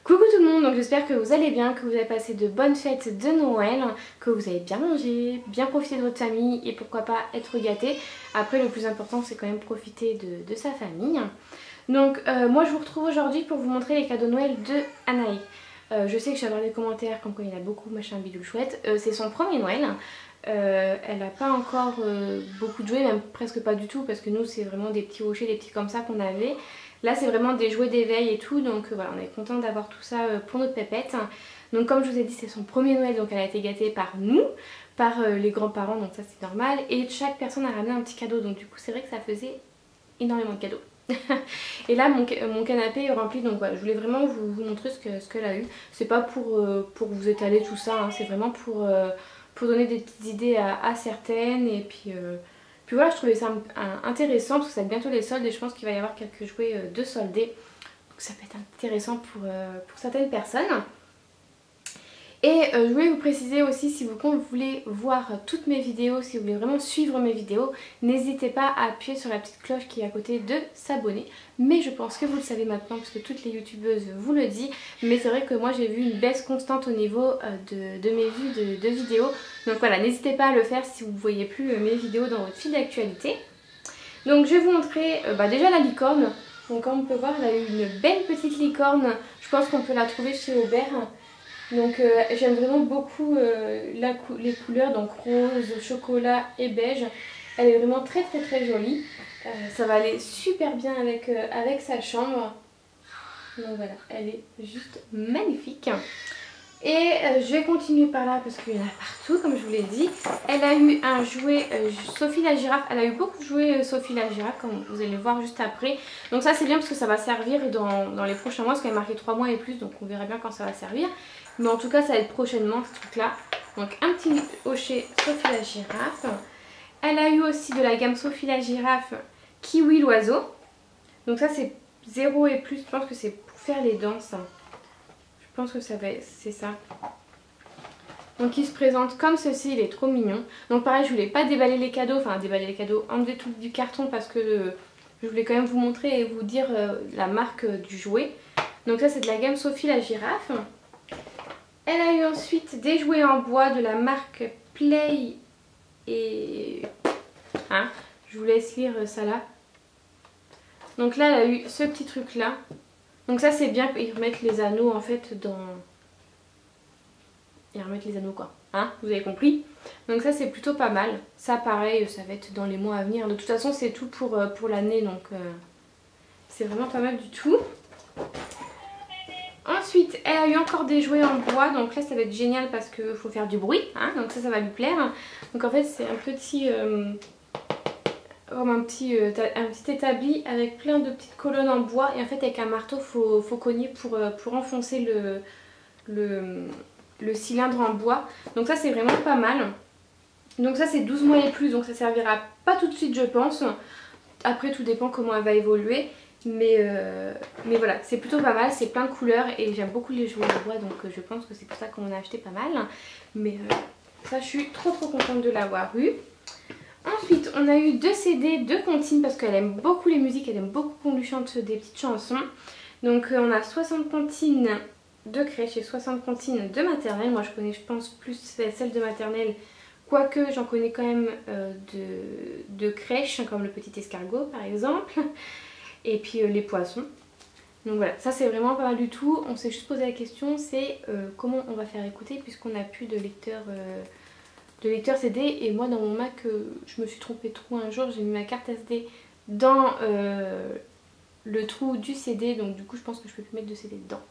Coucou tout le monde, donc j'espère que vous allez bien, que vous avez passé de bonnes fêtes de Noël, que vous avez bien mangé, bien profité de votre famille et pourquoi pas être gâté. Après le plus important c'est quand même profiter de sa famille. Donc moi je vous retrouve aujourd'hui pour vous montrer les cadeaux Noël de Anaï. Je sais que je vais avoir des commentaires comme quoi il y en a beaucoup, machin bidule chouette. C'est son premier Noël. Elle n'a pas encore beaucoup de jouets, même presque pas du tout, parce que nous c'est vraiment des petits rochers, des petits comme ça qu'on avait. Là c'est vraiment des jouets d'éveil et tout, donc voilà, on est content d'avoir tout ça pour notre pépette. Donc comme je vous ai dit, c'est son premier Noël, donc elle a été gâtée par nous, par les grands-parents, donc ça c'est normal. Et chaque personne a ramené un petit cadeau, donc du coup c'est vrai que ça faisait énormément de cadeaux. Et là mon canapé est rempli, donc voilà, je voulais vraiment vous montrer ce qu'elle a eu. C'est pas pour vous étaler tout ça, hein, c'est vraiment pour donner des petites idées à certaines. Et puis voilà, je trouvais ça intéressant parce que ça va être bientôt les soldes et je pense qu'il va y avoir quelques jouets de soldés. Donc ça peut être intéressant pour certaines personnes. Et je voulais vous préciser aussi, si vous voulez voir toutes mes vidéos, si vous voulez vraiment suivre mes vidéos, n'hésitez pas à appuyer sur la petite cloche qui est à côté de s'abonner. Mais je pense que vous le savez maintenant puisque toutes les youtubeuses vous le disent. Mais c'est vrai que moi j'ai vu une baisse constante au niveau de mes vues de vidéos. Donc voilà, n'hésitez pas à le faire si vous ne voyez plus mes vidéos dans votre fil d'actualité. Donc je vais vous montrer déjà la licorne. Donc comme on peut voir, elle a eu une belle petite licorne. Je pense qu'on peut la trouver chez Aubert. Donc j'aime vraiment beaucoup les couleurs, donc rose, chocolat et beige. Elle est vraiment très jolie. Ça va aller super bien avec sa chambre. Donc voilà, elle est juste magnifique. Et je vais continuer par là parce qu'il y en a partout comme je vous l'ai dit. Elle a eu un jouet Sophie la girafe. Elle a eu beaucoup de jouets Sophie la girafe comme vous allez voir juste après. Donc ça c'est bien parce que ça va servir dans les prochains mois parce qu'elle est marquée 3 mois et plus. Donc on verra bien quand ça va servir. Mais en tout cas ça va être prochainement ce truc là. Donc un petit hochet Sophie la girafe. Elle a eu aussi de la gamme Sophie la girafe Kiwi l'oiseau. Donc ça c'est 0 et plus. Je pense que c'est pour faire les dents ça. Je pense que c'est ça. Donc il se présente comme ceci, il est trop mignon. Donc pareil, je voulais pas déballer les cadeaux, enlever tout du carton parce que je voulais quand même vous montrer et vous dire la marque du jouet. Donc ça c'est de la gamme Sophie la girafe. Elle a eu ensuite des jouets en bois de la marque Play et... Hein, je vous laisse lire ça là. Donc là elle a eu ce petit truc là. Donc ça c'est bien, ils remettent les anneaux en fait dans... Ils remettent les anneaux quoi, hein, vous avez compris. Donc ça c'est plutôt pas mal. Ça pareil, ça va être dans les mois à venir. De toute façon c'est tout pour l'année, donc c'est vraiment pas mal du tout. Ensuite elle a eu encore des jouets en bois, donc là ça va être génial parce qu'il faut faire du bruit, hein, donc ça va lui plaire. Donc en fait c'est un petit... comme un petit établi avec plein de petites colonnes en bois et en fait avec un marteau faut cogner pour enfoncer le cylindre en bois. Donc ça c'est vraiment pas mal. Donc ça c'est 12 mois et plus, donc ça servira pas tout de suite je pense. Après tout dépend comment elle va évoluer. Mais voilà, c'est plutôt pas mal, c'est plein de couleurs et j'aime beaucoup les jouets en bois, donc je pense que c'est pour ça qu'on en a acheté pas mal. Mais ça je suis trop contente de l'avoir eu. Ensuite on a eu 2 CD de comptines parce qu'elle aime beaucoup les musiques, elle aime beaucoup qu'on lui chante des petites chansons. Donc on a 60 comptines de crèche et 60 comptines de maternelle. Moi je connais je pense plus celles de maternelle, quoique j'en connais quand même de crèche comme le petit escargot par exemple. Et puis les poissons. Donc voilà, ça c'est vraiment pas mal du tout. On s'est juste posé la question, c'est comment on va faire écouter puisqu'on n'a plus de lecteur CD. Et moi dans mon Mac, je me suis trompée de trou un jour, j'ai mis ma carte SD dans le trou du CD. Donc du coup je pense que je peux plus mettre de CD dedans.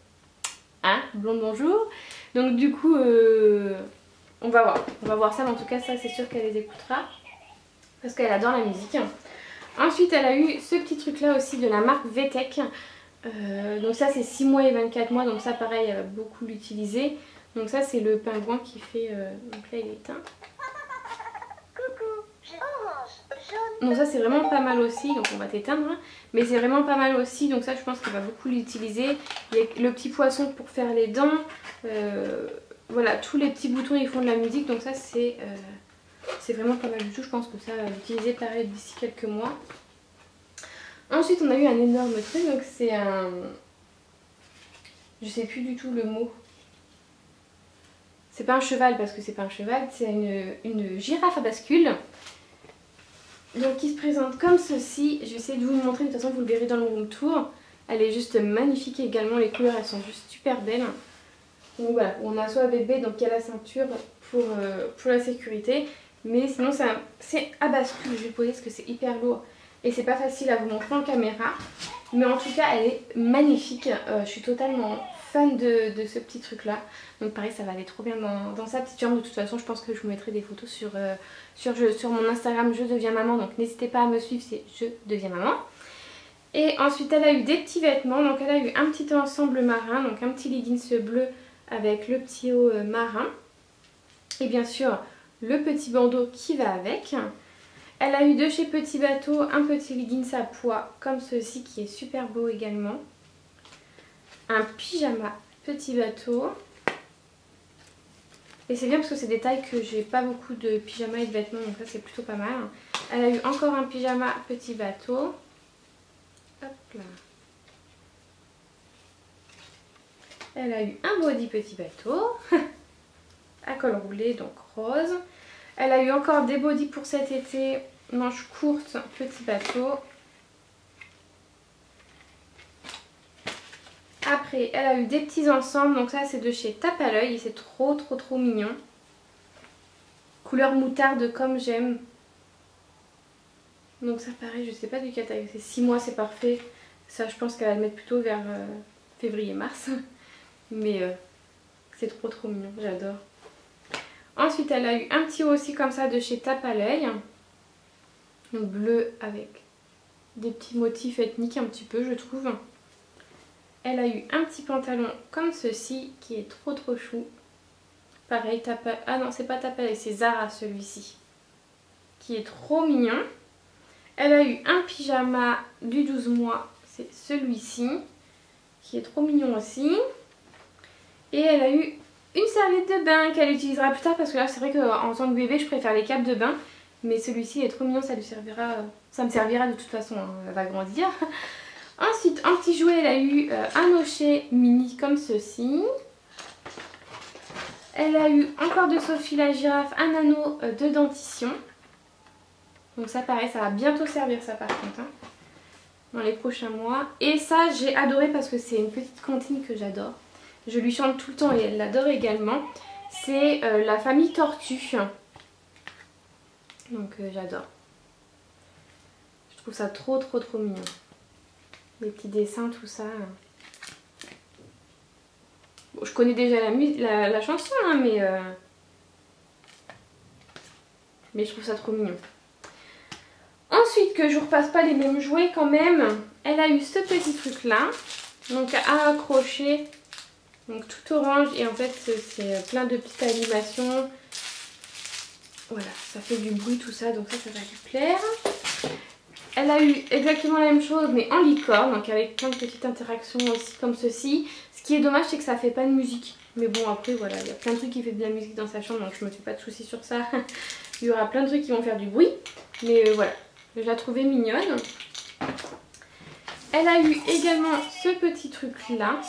Hein, blonde bonjour. Donc du coup on va voir ça, mais en tout cas ça c'est sûr qu'elle les écoutera. Parce qu'elle adore la musique. Ensuite elle a eu ce petit truc là aussi de la marque VTech. Donc ça c'est 6 mois et 24 mois, donc ça pareil elle va beaucoup l'utiliser. Donc ça c'est le pingouin qui fait... donc là il est éteint. Donc ça c'est vraiment pas mal aussi, donc on va t'éteindre. Mais c'est vraiment pas mal aussi, donc ça je pense qu'elle va beaucoup l'utiliser. Il y a le petit poisson pour faire les dents. Voilà, tous les petits boutons ils font de la musique, donc ça c'est vraiment pas mal du tout. Je pense que ça va l'utiliser pareil d'ici quelques mois. Ensuite on a eu un énorme truc, donc c'est Je sais plus du tout le mot. C'est pas un cheval parce que c'est pas un cheval, c'est une girafe à bascule. Donc qui se présente comme ceci. Je vais essayer de vous le montrer, de toute façon vous le verrez dans le room tour. Elle est juste magnifique également, les couleurs elles sont juste super belles. Donc voilà, on a soit bébé, donc il y a la ceinture pour la sécurité. Mais sinon c'est à bascule, je vais poser parce que c'est hyper lourd. Et c'est pas facile à vous montrer en caméra. Mais en tout cas elle est magnifique, je suis totalement fan de ce petit truc là. Donc pareil ça va aller trop bien dans sa petite chambre. De toute façon je pense que je vous mettrai des photos sur mon Instagram Je Deviens Maman. Donc n'hésitez pas à me suivre, c'est Je Deviens Maman. Et ensuite elle a eu des petits vêtements. Donc elle a eu un petit ensemble marin, donc un petit leggings bleu avec le petit haut marin. Et bien sûr le petit bandeau qui va avec. Elle a eu de chez Petit Bateau un petit leggings à pois comme ceci qui est super beau également. Un pyjama Petit Bateau. Et c'est bien parce que c'est des tailles que j'ai pas beaucoup de pyjamas et de vêtements, donc ça c'est plutôt pas mal. Elle a eu encore un pyjama Petit Bateau. Hop là. Elle a eu un body Petit Bateau. À col roulé, donc rose. Elle a eu encore des bodys pour cet été, manches courtes, Petit Bateau. Après, elle a eu des petits ensembles, donc ça c'est de chez Tape à l'œil et c'est trop mignon. Couleur moutarde comme j'aime. Donc ça pareil, je sais pas du quelle taille, c'est 6 mois, c'est parfait. Ça je pense qu'elle va le mettre plutôt vers février-mars. Mais c'est trop mignon, j'adore. Ensuite elle a eu un petit haut aussi comme ça de chez Tape à l'œil. Donc bleu avec des petits motifs ethniques un petit peu je trouve. Elle a eu un petit pantalon comme ceci qui est trop chou. Pareil, ah non c'est pas Tape à l'œil, c'est Zara celui-ci. Qui est trop mignon. Elle a eu un pyjama du 12 mois, c'est celui-ci. Qui est trop mignon aussi. Et elle a eu une serviette de bain qu'elle utilisera plus tard parce que là c'est vrai qu'en tant que bébé je préfère les capes de bain. Mais celui-ci est trop mignon, ça lui servira, ça me servira de toute façon, hein, elle va grandir. Ensuite en petit jouet elle a eu un hochet mini comme ceci. Elle a eu encore de Sophie la girafe un anneau de dentition. Donc ça pareil, ça va bientôt servir ça par contre, hein, dans les prochains mois. Et ça j'ai adoré parce que c'est une petite comptine que j'adore. Je lui chante tout le temps et elle l'adore également. C'est la famille Tortue. Donc j'adore. Je trouve ça trop mignon. Les petits dessins, tout ça. Bon, je connais déjà la chanson, hein, mais je trouve ça trop mignon. Ensuite, que je ne repasse pas les mêmes jouets quand même, elle a eu ce petit truc là. Donc à accrocher. Donc tout orange et en fait c'est plein de petites animations. Voilà, ça fait du bruit tout ça, donc ça va lui plaire. Elle a eu exactement la même chose mais en licorne, donc avec plein de petites interactions aussi comme ceci. Ce qui est dommage c'est que ça fait pas de musique. Mais bon après voilà, il y a plein de trucs qui fait de la musique dans sa chambre donc je me fais pas de soucis sur ça. Il y aura plein de trucs qui vont faire du bruit. Mais voilà, je la trouvais mignonne. Elle a eu également ce petit truc là.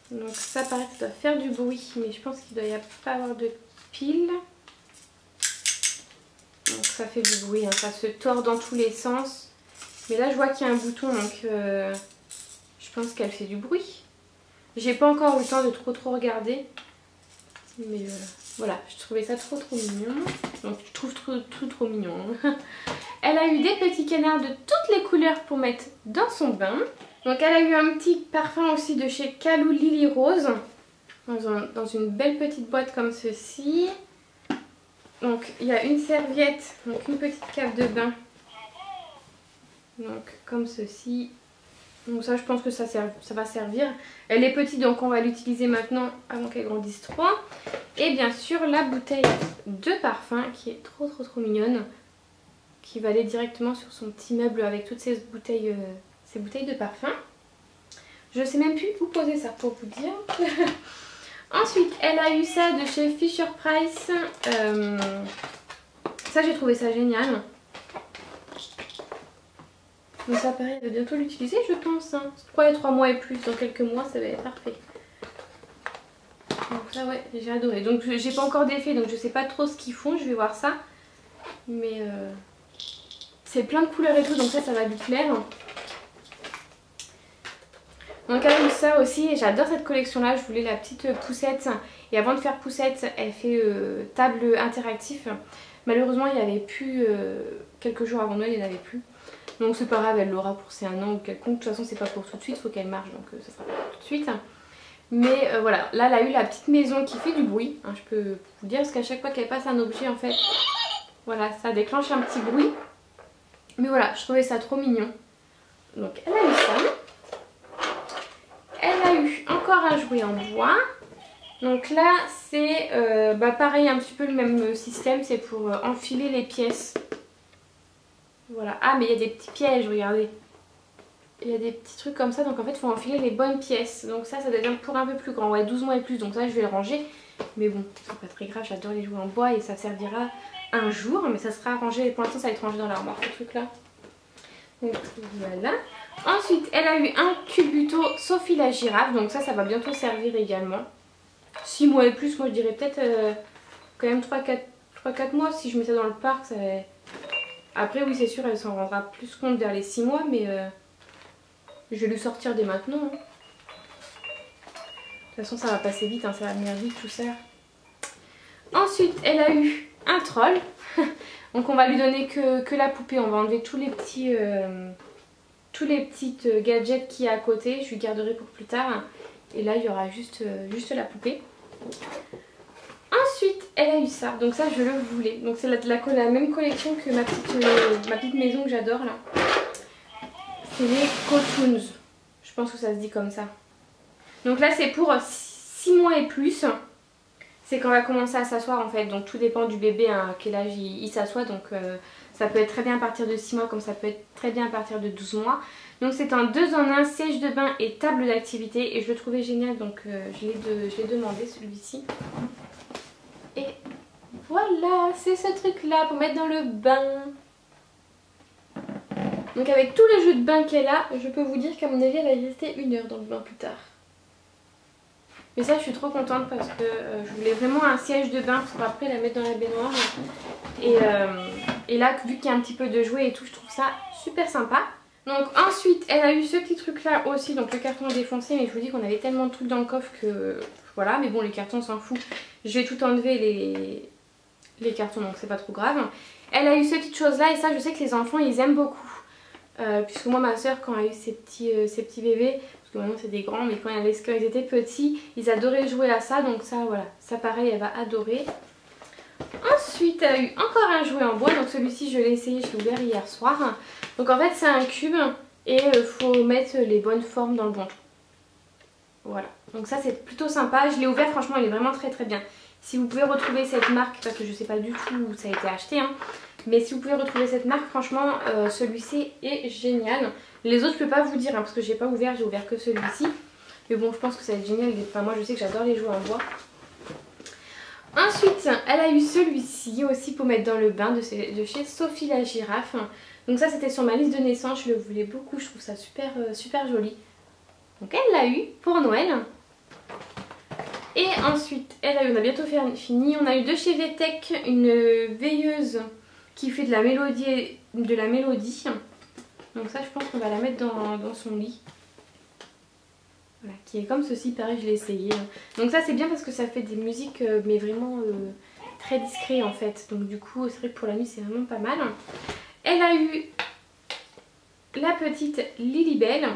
Donc ça paraît que ça doit faire du bruit mais je pense qu'il ne doit pas avoir de pile. Donc ça fait du bruit, hein, ça se tord dans tous les sens. Mais là je vois qu'il y a un bouton donc je pense qu'elle fait du bruit. J'ai pas encore eu le temps de trop regarder. Mais voilà, je trouvais ça trop mignon. Donc je trouve trop mignon. Hein. Elle a eu des petits canards de toutes les couleurs pour mettre dans son bain. Donc elle a eu un petit parfum aussi de chez Calou Lily Rose. Dans une belle petite boîte comme ceci. Donc il y a une serviette, donc une petite cape de bain. Donc comme ceci. Donc ça je pense que ça va servir. Elle est petite donc on va l'utiliser maintenant avant qu'elle grandisse trop. Et bien sûr la bouteille de parfum qui est trop mignonne. Qui va aller directement sur son petit meuble avec toutes ces bouteilles de parfum. Je sais même plus où poser ça pour vous dire. Ensuite elle a eu ça de chez Fisher Price. Ça j'ai trouvé ça génial. Donc ça pareil, elle va bientôt l'utiliser je pense. Hein. Pourquoi 3 mois et plus, dans quelques mois ça va être parfait. Donc ça ouais, j'ai adoré. Donc j'ai pas encore d'effet donc je sais pas trop ce qu'ils font, je vais voir ça. Mais c'est plein de couleurs et tout donc ça va lui plaire. Donc elle a eu ça aussi et j'adore cette collection là, je voulais la petite poussette. Et avant de faire poussette, elle fait table interactif. Malheureusement il n'y avait plus, quelques jours avant Noël il n'y en avait plus. Donc c'est pas grave, elle l'aura pour ses 1 an ou quelconque. De toute façon c'est pas pour tout de suite, il faut qu'elle marche donc ça sera pas pour tout de suite. Mais voilà, là elle a eu la petite maison qui fait du bruit. Hein, je peux vous dire parce qu'à chaque fois qu'elle passe un objet en fait, voilà ça déclenche un petit bruit. Mais voilà, je trouvais ça trop mignon. Donc elle a eu ça. Elle a eu encore un jouet en bois. Donc là c'est pareil un petit peu le même système, c'est pour enfiler les pièces. Voilà. Ah mais il y a des petits pièges, regardez. Il y a des petits trucs comme ça, donc en fait il faut enfiler les bonnes pièces. Donc ça doit être pour un peu plus grand, ouais 12 mois et plus, donc ça je vais le ranger. Mais bon, c'est pas très grave, j'adore les jouets en bois et ça servira un jour. Mais ça sera rangé, pour l'instant ça va être rangé dans l'armoire ce truc là. Donc voilà. Ensuite elle a eu un cubuto Sophie la girafe, donc ça va bientôt servir également. 6 mois et plus, moi je dirais peut-être quand même 3-4 mois si je mets ça dans le parc. Ça... Après oui c'est sûr elle s'en rendra plus compte vers les 6 mois mais je vais lui sortir dès maintenant. Hein. De toute façon ça va passer vite, hein, ça va venir vite tout ça. Ensuite elle a eu un troll. Donc on va lui donner que la poupée, on va enlever tous les petits gadgets qu'il y a à côté, je lui garderai pour plus tard. Et là il y aura juste la poupée. Ensuite elle a eu ça, donc ça je le voulais. Donc c'est la même collection que ma petite maison que j'adore là. C'est les Cotoons, je pense que ça se dit comme ça. Donc là c'est pour 6 mois et plus. C'est quand on va commencer à s'asseoir en fait, donc tout dépend du bébé à quel âge il s'assoit. Donc ça peut être très bien à partir de 6 mois comme ça peut être très bien à partir de 12 mois. Donc c'est un 2 en 1, siège de bain et table d'activité et je le trouvais génial donc je l'ai demandé celui-ci. Et voilà, c'est ce truc là pour mettre dans le bain. Donc avec tous les jeux de bain qu'elle a, je peux vous dire qu'à mon avis elle va y rester 1 heure dans le bain plus tard. Mais ça je suis trop contente parce que je voulais vraiment un siège de bain pour après la mettre dans la baignoire. Et là vu qu'il y a un petit peu de jouets et tout, je trouve ça super sympa. Donc ensuite elle a eu ce petit truc là aussi, donc le carton défoncé, mais je vous dis qu'on avait tellement de trucs dans le coffre que voilà, mais bon les cartons on s'en fout. Je vais tout enlever les cartons donc c'est pas trop grave. Elle a eu ces petites choses là et ça je sais que les enfants ils aiment beaucoup. Puisque moi ma soeur quand elle a eu ces petits bébés, parce que maintenant c'est des grands mais quand ils étaient petits ils adoraient jouer à ça, donc ça voilà, ça pareil elle va adorer. Ensuite elle a eu encore un jouet en bois, donc celui-ci je l'ai essayé, je l'ai ouvert hier soir. Donc en fait c'est un cube et il faut mettre les bonnes formes dans le bon trou. Voilà, donc ça c'est plutôt sympa, je l'ai ouvert, franchement il est vraiment très très bien. Si vous pouvez retrouver cette marque, parce que je sais pas du tout où ça a été acheté hein, mais si vous pouvez retrouver cette marque, franchement celui-ci est génial. Les autres je peux pas vous dire hein, parce que j'ai pas ouvert, j'ai ouvert que celui-ci. Mais bon je pense que ça va être génial, enfin moi je sais que j'adore les jouets en bois. Ensuite elle a eu celui-ci aussi pour mettre dans le bain de chez Sophie la girafe. Donc ça c'était sur ma liste de naissance, je le voulais beaucoup, je trouve ça super joli. Donc elle l'a eu pour Noël. Et ensuite elle a eu, on a bientôt fini, on a eu de chez VTech une veilleuse qui fait de la mélodie. Donc ça je pense qu'on va la mettre dans son lit. Voilà, qui est comme ceci, pareil je l'ai essayé. Donc ça c'est bien parce que ça fait des musiques mais vraiment très discret en fait. Donc du coup c'est vrai que pour la nuit c'est vraiment pas mal. Elle a eu la petite Lilibelle.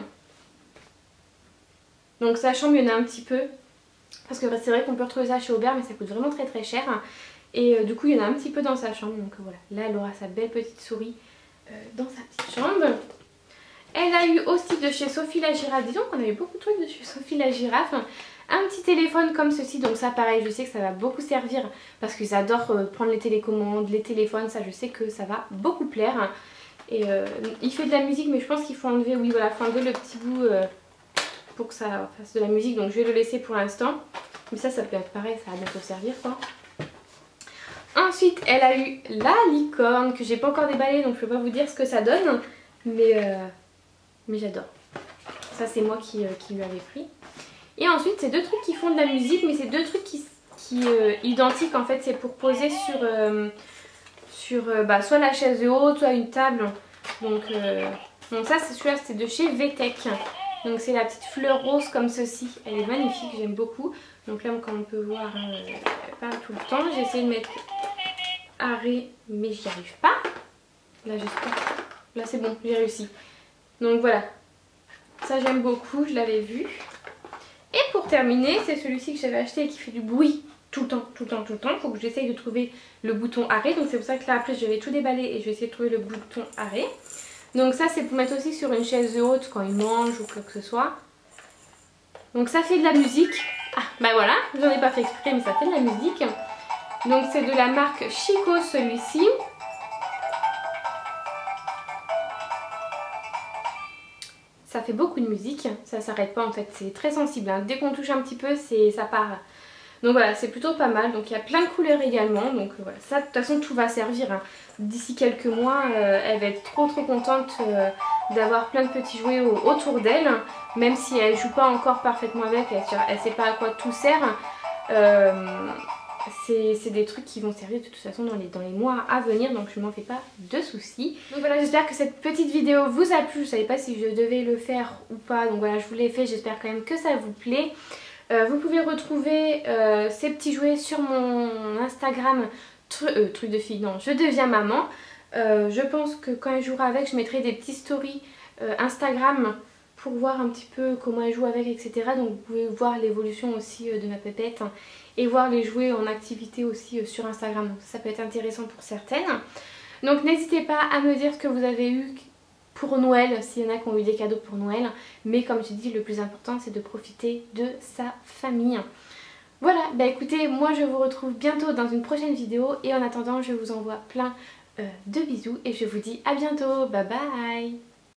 Donc sa chambre il y en a un petit peu. Parce que c'est vrai qu'on peut retrouver ça chez Aubert mais ça coûte vraiment très cher. Et du coup il y en a un petit peu dans sa chambre. Donc voilà, là elle aura sa belle petite souris dans sa petite chambre. Elle a eu aussi de chez Sophie la girafe, disons qu'on a eu beaucoup de trucs de chez Sophie la girafe. Un petit téléphone comme ceci, donc ça pareil je sais que ça va beaucoup servir parce qu'ils adorent prendre les télécommandes, les téléphones, ça je sais que ça va beaucoup plaire. Et il fait de la musique mais je pense qu'il faut enlever, oui voilà, faut enlever le petit bout pour que ça fasse de la musique, donc je vais le laisser pour l'instant. Mais ça peut être pareil, ça va bientôt servir quoi. Ensuite elle a eu la licorne que j'ai pas encore déballée donc je peux pas vous dire ce que ça donne. Mais mais j'adore. Ça c'est moi qui lui avais pris. Et ensuite c'est deux trucs qui font de la musique, mais c'est deux trucs qui identiques en fait. C'est pour poser sur soit la chaise de haut, soit une table. Donc ça c'est celui-là, c'est de chez VTech. Donc c'est la petite fleur rose comme ceci. Elle est magnifique, j'aime beaucoup. Donc là comme on peut voir, elle parle tout le temps. J'ai essayé de mettre arrêt mais j'y arrive pas. Là j'espère. Là c'est bon, j'ai réussi. Donc voilà. Ça j'aime beaucoup, je l'avais vu. Et pour terminer, c'est celui-ci que j'avais acheté et qui fait du bruit tout le temps, tout le temps, tout le temps. Il faut que j'essaye de trouver le bouton arrêt. Donc c'est pour ça que là après je vais tout déballer et je vais essayer de trouver le bouton arrêt. Donc ça c'est pour mettre aussi sur une chaise haute quand il mange ou quoi que ce soit. Donc ça fait de la musique. Ah bah voilà, j'en ai pas fait exprès mais ça fait de la musique. Donc c'est de la marque Chico celui-ci. Ça fait beaucoup de musique, ça s'arrête pas en fait, c'est très sensible, hein. Dès qu'on touche un petit peu, ça part. Donc voilà, c'est plutôt pas mal. Donc il y a plein de couleurs également, donc voilà, ça de toute façon tout va servir, hein. D'ici quelques mois, elle va être trop contente d'avoir plein de petits jouets autour d'elle. Même si elle joue pas encore parfaitement avec, elle sait pas à quoi tout sert. C'est des trucs qui vont servir de toute façon dans les mois à venir, donc je m'en fais pas de soucis. Donc voilà, j'espère que cette petite vidéo vous a plu. Je savais pas si je devais le faire ou pas, donc voilà, je vous l'ai fait, j'espère quand même que ça vous plaît. Vous pouvez retrouver ces petits jouets sur mon Instagram, truc de fille, non, je deviens maman. Je pense que quand elle jouera avec, je mettrai des petits stories Instagram pour voir un petit peu comment elle joue avec, etc. Donc vous pouvez voir l'évolution aussi de ma pépette, hein, et voir les jouets en activité aussi sur Instagram. Donc ça peut être intéressant pour certaines. Donc n'hésitez pas à me dire ce que vous avez eu pour Noël, s'il y en a qui ont eu des cadeaux pour Noël. Mais comme je dis, le plus important c'est de profiter de sa famille. Voilà, bah écoutez, moi je vous retrouve bientôt dans une prochaine vidéo. Et en attendant, je vous envoie plein de bisous et je vous dis à bientôt. Bye bye.